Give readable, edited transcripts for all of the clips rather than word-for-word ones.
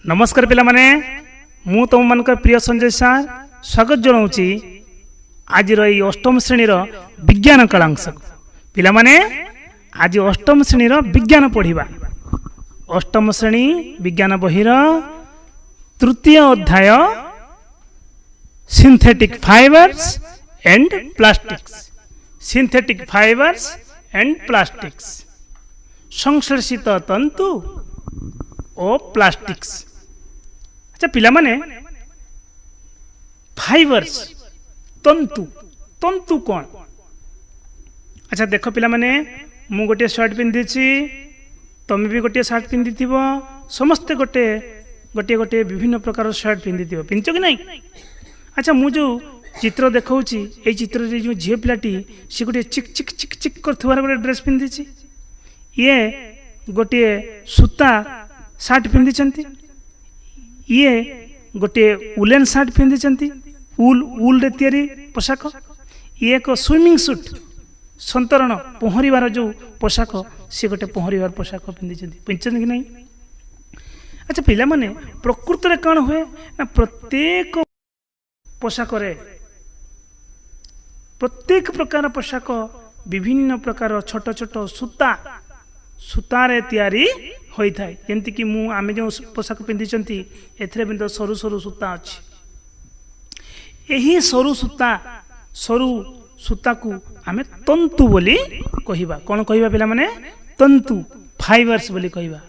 नमस्कार पिला माने मु तुम मानकर प्रिय संजय सार स्वागत जनाऊँगी आज अष्टम श्रेणी विज्ञान कलांश पिला माने आज अष्टम श्रेणी विज्ञान पढ़िबा। अष्टम श्रेणी विज्ञान बहिर तृतीय अध्याय synthetic fibres and plastics. Synthetic fibres and plastics संश्लेषित तंतु और प्लास्टिक्स। अच्छा पिला माने फाइबर्स तंतु तंतु कौन? अच्छा देख पिला माने मु गोटे शर्ट पिंधि तमे भी गोटे शर्ट पिंधि समस्ते गोटे गोटे गोटे विभिन्न प्रकार शर्ट पिंधि पिंध कि नहीं? अच्छा मु जो चित्र देखौची ए चित्र रे जो झियो पिलाटी से गोटे चिक चिक चिक चिक करथवार गोटे ड्रेस पिंधि ये गोटे सूता सार्ट पिंधि ये गोटे उलेन सार्ट पिंधि उल उल रे तैयारी पोशाक। ये एक स्विमिंग सूट संतरण पहरिवार जो पोशाक सी गोटे पहरिवार पोशाक पिंधि कि नहीं? अच्छा पिला माने प्रकृत रे कौन हुए ना प्रत्येक पोशाक रे प्रत्येक प्रकार पोशाक विभिन्न प्रकार छोट छोट सूता सूतारे तैयारी होता है। जमती कि आम जो पोशाक पिंधि एथरे सरु सरु सूता अच्छी यही सरु सूता को आम तंतु बोली कहवा। कौन कहवा पिला माने? तंतु फाइबर्स बोली कहवा।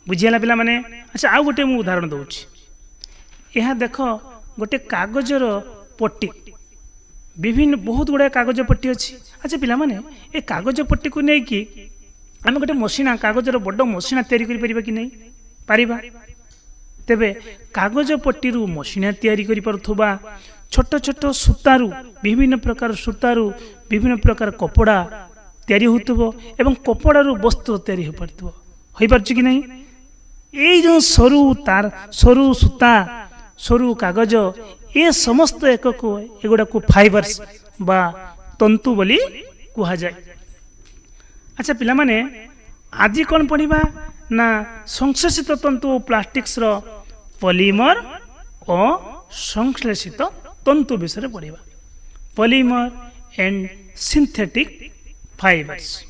बुझीगला पिला माने? अच्छा आउ गोटे मु उदाहरण दूची। यह देख गोटे कागजर पट्टी विभिन्न बहुत गुड़ा कागज पट्टी अच्छी। अच्छा पिला माने ए कागज पट्टी को नहीं कि आम गोटे मशीना कागजर बड़ मशीना तैयारी करि परिबा कि नहीं? पारिबा। तेबे कागज पट्टी रु मशीना तैयारी करि परथुबा छोट छोट सूतारू विभिन्न प्रकार सूतारू विभिन्न प्रकार कपड़ा तैयारी होतबो एवं कपड़ा रु वस्त्र तैयारी हो परथुबो होई परछ कि नहीं? ए जो सरु तार सरु सूता सरु कागज ए समस्त एकक एगुड़ा को फाइबर्स बा तंतु बोली कहा जाए। अच्छा पिला माने आज कौन पढ़िबा ना संश्लेषित तंतु प्लास्टिक्स रो पॉलीमर और संश्लेषित तंतु विषय पढ़िबा। पॉलीमर एंड सिंथेटिक फाइबर्स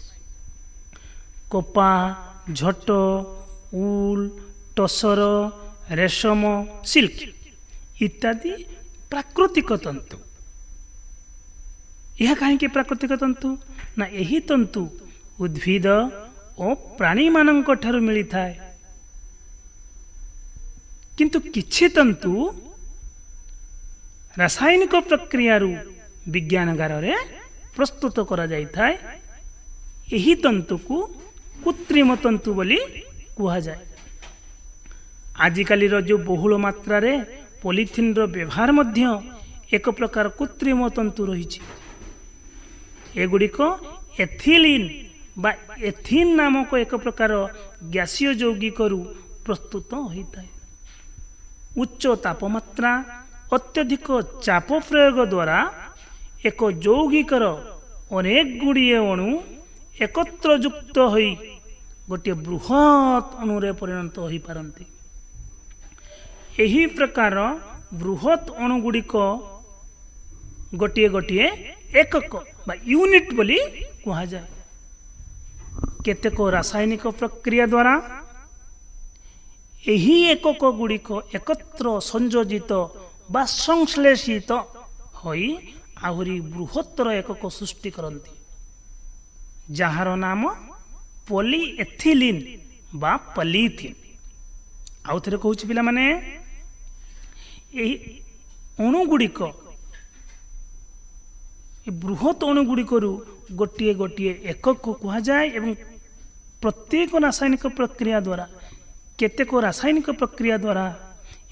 कपा झट उल टसर रेशम सिल्क इत्यादि प्राकृतिक तंतु। यह कहीं प्राकृतिक तंतु ना यही तंतु उद्भिद और प्राणी मानक ठारू मिली थाए किंतु किछि तंतु रासायनिक प्रक्रिया विज्ञानगार रे प्रस्तुत करा जाई थाए। यही तंतु को कृत्रिम तंतु बोली कहा जाए। आजिकाली जो बहुल मात्रा रे पॉलीथिन रो व्यवहार मध्य एक प्रकार कृत्रिम तंतु रही। एगुड़िक एथिलीन बा एथिन नामक एक प्रकार गैसीय यौगिक प्रस्तुत होता है। उच्च तापमात्रा अत्यधिक चाप प्रयोग द्वारा एक यौगिकर अनेक गुड़िए अणु एकत्र युक्त होई गोटे बृहत अणुरे परिणत हो पारती। यही प्रकार बृहत अणुगुड़िक गोटे गोटे एकक बा यूनिट बोली कहा जाए। केतेक रासायनिक प्रक्रिया द्वारा यही एकक गुड़िक एकत्र संयोजित बा संश्लेषित होई आहुरी बृहत्तर एकक सृष्टि करती जार नाम पॉलीएथिलीन बा पॉलीथिन। आउ थे कहूँ पिला माने अणुगुड़िक बृहत अणुगुड़िक गोटे गोटे एकक को कहा जाए एवं प्रत्येक रासायनिक प्रक्रिया द्वारा केतेक रासायनिक प्रक्रिया द्वारा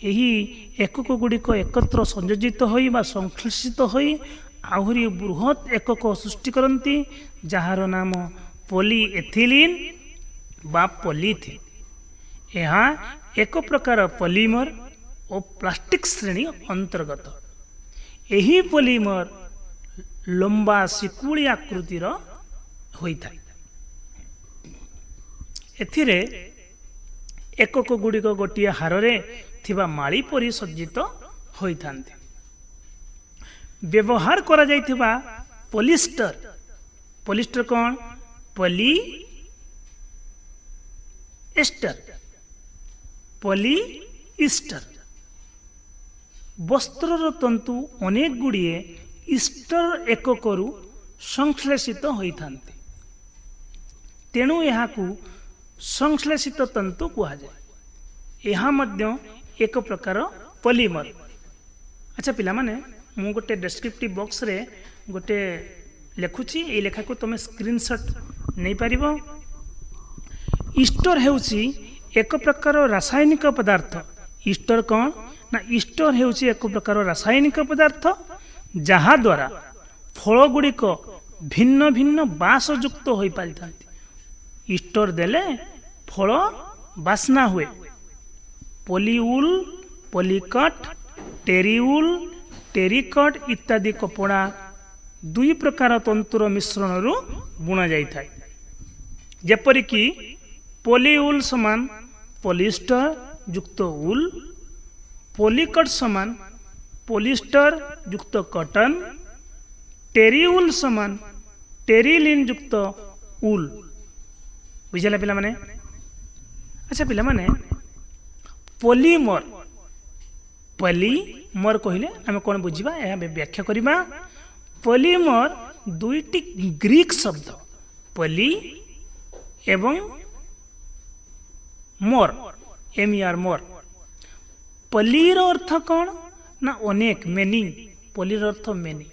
यही एकक गुड़िक एकत्र संयोजित होई बा संश्लेषित होई आहुरी बृहत एकक सृष्टि करती जार नाम पॉलीएथिलीन बा पॉलीथिन। यहाँ एक प्रकार पॉलीमर और प्लास्टिक श्रेणी अंतर्गत। यही पॉलीमर लंबा शिकुड़ी आकृतिर होता है। एथिरे एकक गुड़िक गोटे हारे थिबा माली परी सज्जित होइथांती। व्यवहार करा जाइथिबा पॉलिस्टर, पॉलिस्टर कौन? Poly ester, poly ester. वस्त्रर तंतु अनेक गुड़िए इस्टर एककरू संश्लेषित होइथांती, तेणु यहाकू संश्लेषित तंतु कुहाଯାଏ। ଏହା ମଧ୍ୟ एक प्रकार पॉलीमर। अच्छा पिला माने मु गोटे डेस्क्रिप्टिव बॉक्स रे गोटे लेखुची, ए लेखा को तुम स्क्रीनशॉट नहीं पारिबो। ईस्टर हेउची एक प्रकार रासायनिक पदार्थ। ईस्टर कौन ना? ईस्टर हेउची एक प्रकार रासायनिक पदार्थ जहा द्वारा फल गुड़िक भिन्न भिन्न बासयुक्त हो पारि। ईस्टर देले फल बास्ना हुए। पॉलीउल, पॉलीकट, टेरीउल, टेरिकट इत्यादि कपड़ा दुई प्रकार तंतुर मिश्रण रु बुना जाई थाए। जेपरिकी पॉलीउल समान पॉलिस्टर युक्त उल, पॉलीकट समान पॉलिस्टर युक्त कॉटन, टेरीउल समान टेरिलिन युक्त उल। बुझला पिला माने? अच्छा पिला माने पॉलीमर, पॉलीमर कहले आम कौन बुझा यह व्याख्या करवा। पॉलीमर दुईटी ग्रीक शब्द पॉली एवं मोर, एमईआर मोर। पॉलीर अर्थ कौन ना? अनेक, मेनी। पॉलीर अर्थ मेनी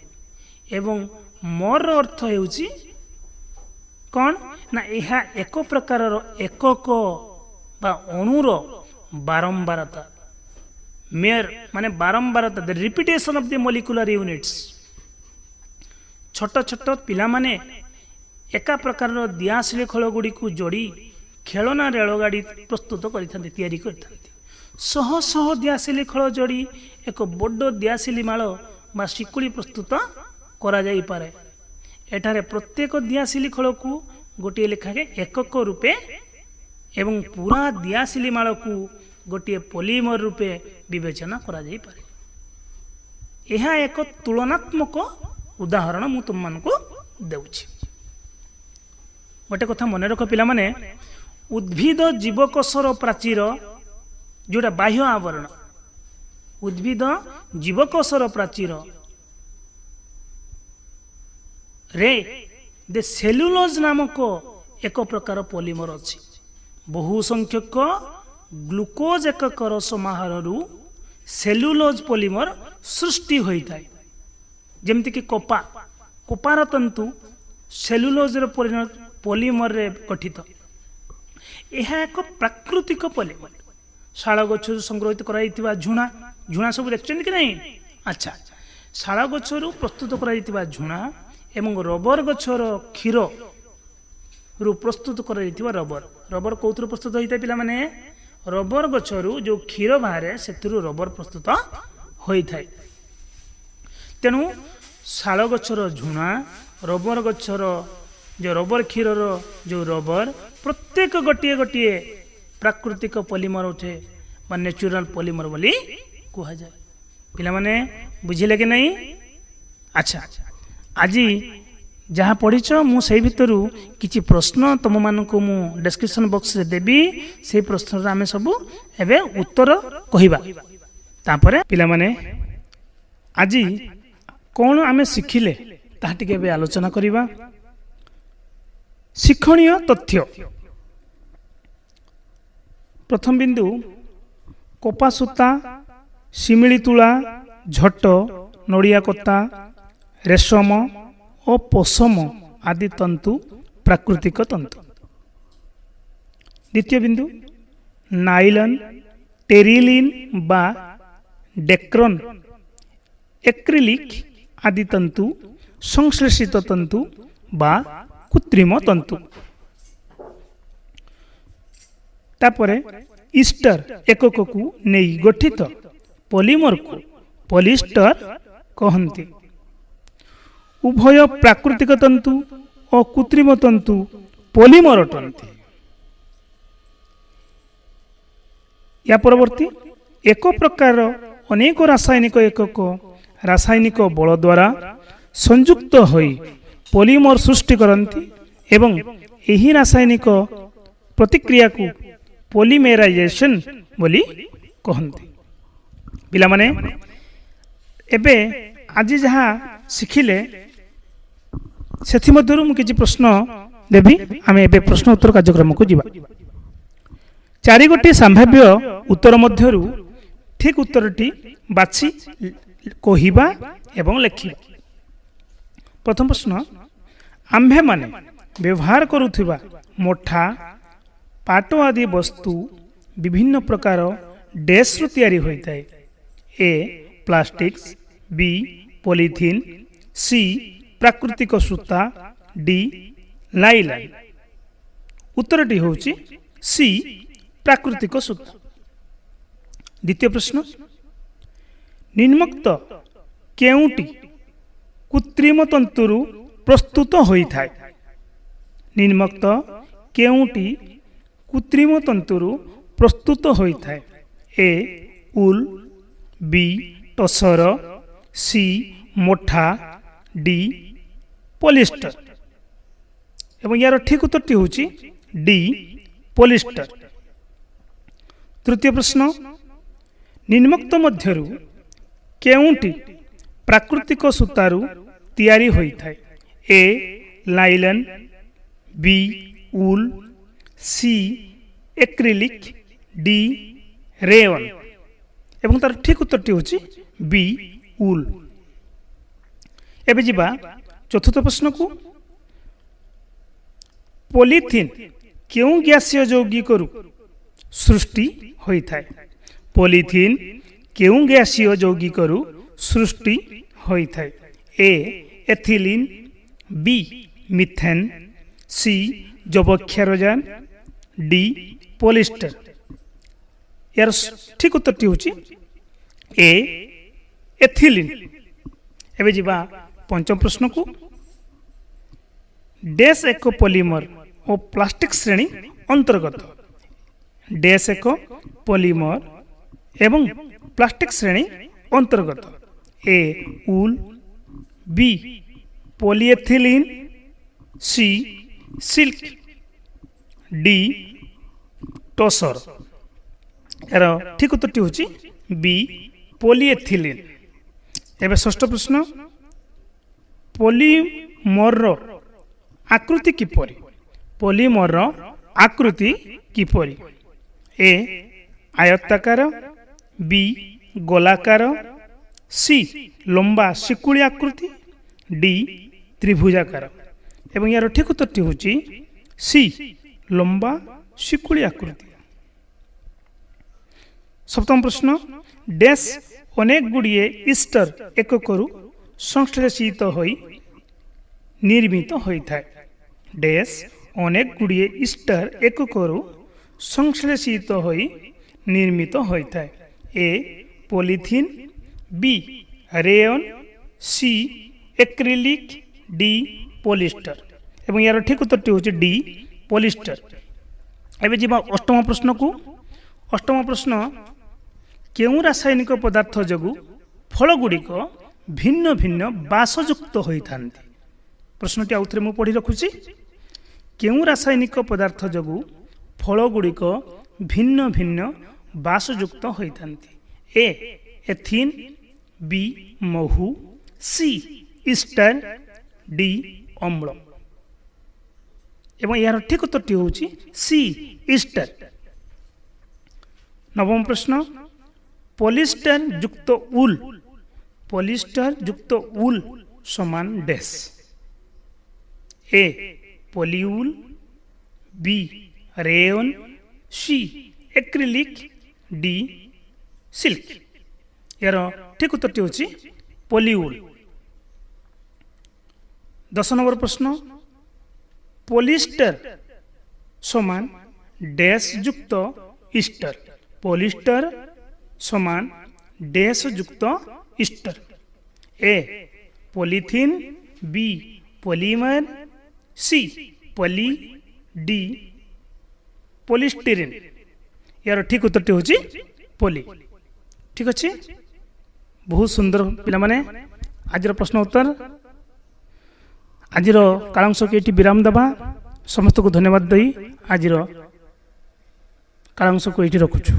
एवं मोर अर्थ हेउची कौन ना? यह एक प्रकार एकक बा अणुर बारंबारता। मेयर माने बारंबारता, the repetition of the molecular units. छोट छोट पिला माने एका प्रकार दियासिली खल गुड़ी को जोड़ी खेलना रेलगाड़ी प्रस्तुत करिथांती, तैयारी करिथांती। शह शह दियासिली खल जोड़ी एक बड़ दियासिली माल बा शिकुड़ी प्रस्तुत करा जाई पारे। एठारे प्रत्येक दियासिली खल को गोटे लेखाके एकक रूपे एवं पूरा दियासिली माल को गोटे पॉलीमर रूपे विवेचना करा जाई पारे। यह एक तुलनात्मक उदाहरण मु तुम मानक देउछि। गोटे कथा मन रख पिला माने, उद्भिद जीवकोशर प्राचीर जोटा बाह्य आवरण, उद्भिद जीवकोशर प्राचीर रे दे सेलुलोज नामक एक प्रकार पॉलीमर अछि। बहु संख्यक ग्लूकोज एककर समाहारु सेलुलोज पॉलीमर सृष्टि होता है। जमती कि कपा, कपार तंतु सेलुलोज पॉलीमर रे गठित। यह एक प्राकृतिक पॉलीमर। शाल गछरु संग्रहित कराइतिबा झुणा, झुणा सब देखछन कि नहीं? अच्छा, शाल गछरु प्रस्तुत कराइतिबा झुणा एवं रबर गछर क्षीर रु प्रस्तुत कराइतिबा रबर। रबर कोथरु प्रस्तुत होइता पिला माने? रबर गछरु जो क्षीर बाहर सेथिरु रबर प्रस्तुत होइथाय। तेणु शाल गछर झुणा, रबर गछर जो रबर क्षीरर जो रबर, प्रत्येक गोटे गोटे प्राकृतिक पॉलीमर उठे बा नेचुरल पॉलीमर बोली कहा जाए। पिला माने बुझिले कि नहीं? अच्छा, आज जहाँ पढ़ीच मु से भितरु किछि प्रश्न तुम मानक मु डिस्क्रिप्शन बॉक्स रे देबी। से प्रश्न आमे सब एबे उत्तर कहिबा। तापरे पिला माने आज कौन आमे शिखिले ताहा टिके एबे आलोचना करिबा। शिक्षणीय तथ्य। प्रथम बिंदु, कपा सूता, शिमिली तुला, झट, नड़िया कता, रेशम और पशम आदि तंतु प्राकृतिक तंतु। द्वितीय बिंदु, नाइलन, टेरिलिन बा डेक्रन, एक्रिलिक आदि तंतु संश्लेषित तंतु बा कृत्रिम तंतु। तापरे ईस्टर एकक को नहीं गठित पॉलीमर को पॉलिस्टर कहते। उभय प्राकृतिक तंतु और कृत्रिम तंतु पॉलीमर अटंती। या परवर्ती एक प्रकार अनेक रासायनिक एकक रासायनिक बल द्वारा संयुक्त होई पॉलीमर सृष्टि करती एवं यही रासायनिक प्रतिक्रिया को पॉलीमेराइजेशन बोली कहते। पिला माने एबे आज जहाँ शिखिले सेथि मध्यरु मु किछि प्रश्न देबी आमे एबे प्रश्न उत्तर कार्यक्रम को जिबा। चारि गोटी संभाव्य उत्तर मध्यरु ठीक उत्तरटी बाछि कहिबा एवं लेखिबा। प्रथम प्रश्न आम्भे माने व्यवहार करुथिबा मोठा पाट आदि वस्तु विभिन्न प्रकार डैश रु तैयारी होइताय। ए प्लास्टिक्स, बी पॉलीथीन, सी प्राकृतिक सूता, डी लाइलन। उत्तरटी होउची सी प्राकृतिक सूता। द्वितीय प्रश्न निम्नोक्त केउटी कृत्रिम तंतुरु प्रस्तुत होइथाय। निम्नोक्त केउटी कृत्रिम तंतुरु प्रस्तुत होइथाय। ए उल, बी टसर, सी मोठा, डी पॉलिस्टर। एवं यार ठीक उत्तरटी होची डी पॉलिस्टर। तृतीय प्रश्न निम्नोक्त मध्यरु केउटी प्राकृतिक सूतारु तैयारी होइथाय। ए लाइलन, बी उल, सी एक्रिलिक, डी रेयन। एवं तार ठीक उत्तरटी होची बी उल। एबे जिबा चतुर्थ प्रश्न को पॉलीथीन केउ गैसीय यौगिकरु सृष्टि होइथाय। पॉलीथीन केउ गैसीय यौगिकरु सृष्टि होइथाय। ए एथिलीन, बी मिथेन, सी जबक्षारजान, डी पॉलिस्टर। यार ठीक उत्तरटी होची ए एथिलीन। एबे जिबा पंचम प्रश्न को डैश एक पॉलीमर और प्लास्टिक श्रेणी अंतर्गत। डैश एक पॉलीमर एवं प्लास्टिक श्रेणी अंतर्गत। ए उल, बी पॉलीएथिलीन, सी सिल्क, डी टसर। यार ठीक उत्तरटी होची बी पॉलीएथिलीन। एबे षष्ठ प्रश्न पॉलीमर आकृति किपरि। पॉलीमर आकृति किपरि। ए आयताकार, बी गोलाकार, सी लंबा शिकुड़ी आकृति, डी त्रिभुजाकार। एवं यार ठीक उत्तरटी होची सी लंबा शिकुड़ी आकृति। सप्तम प्रश्न डैश अनेक गुड़िए ईस्टर एककरु संश्लेषित होई निर्मित होइथाय। डैश अनेक गुड़िए ईस्टर एककरु संश्लेषित होई निर्मित होइथाय। ए पॉलीथीन, बी रेयन, सी एक्रिलिक, डी पॉलिस्टर। एवं यार ठीक उत्तरटी होची डी पॉलिस्टर। एबे जिबा अष्टम प्रश्न को। अष्टम प्रश्न केउ रासायनिक पदार्थ जगु फल गुड़िक भिन्न भिन्न बासयुक्त होइथांती। प्रश्नटी आउथरे मु पढ़ी रखुची केउ रासायनिक पदार्थ जगु फल गुड़िक भिन्न भिन्न बासयुक्त होइथांती। ए एथिन, बी महु, सी ईस्टर, डी अम्ल। एवं यार ठीक उत्तरटी होची सी ईस्टर। नवम प्रश्न पॉलिस्टर युक्त उल। पॉलिस्टर युक्त उल समान डैश। ए पॉलीउल, बी रेयन, सी एक्रिलिक, डी सिल्क। यार ठीक उत्तरटी होची पॉलीउल। 10 नंबर प्रश्न पॉलिस्टर समान डैश युक्त ईस्टर। पॉलिस्टर समान डैश युक्त ईस्टर। ए पॉलीथीन, बी पॉलीमर, सी पॉली, डी पॉलिस्टीरीन। यार ठीक उत्तरटी होची पोली। ठीक अच्छे, बहुत सुंदर पिला माने आज प्रश्न उत्तर। आज कालांश को ये विराम दबा, समस्त को धन्यवाद दई आज कालांश को ये रखुछु।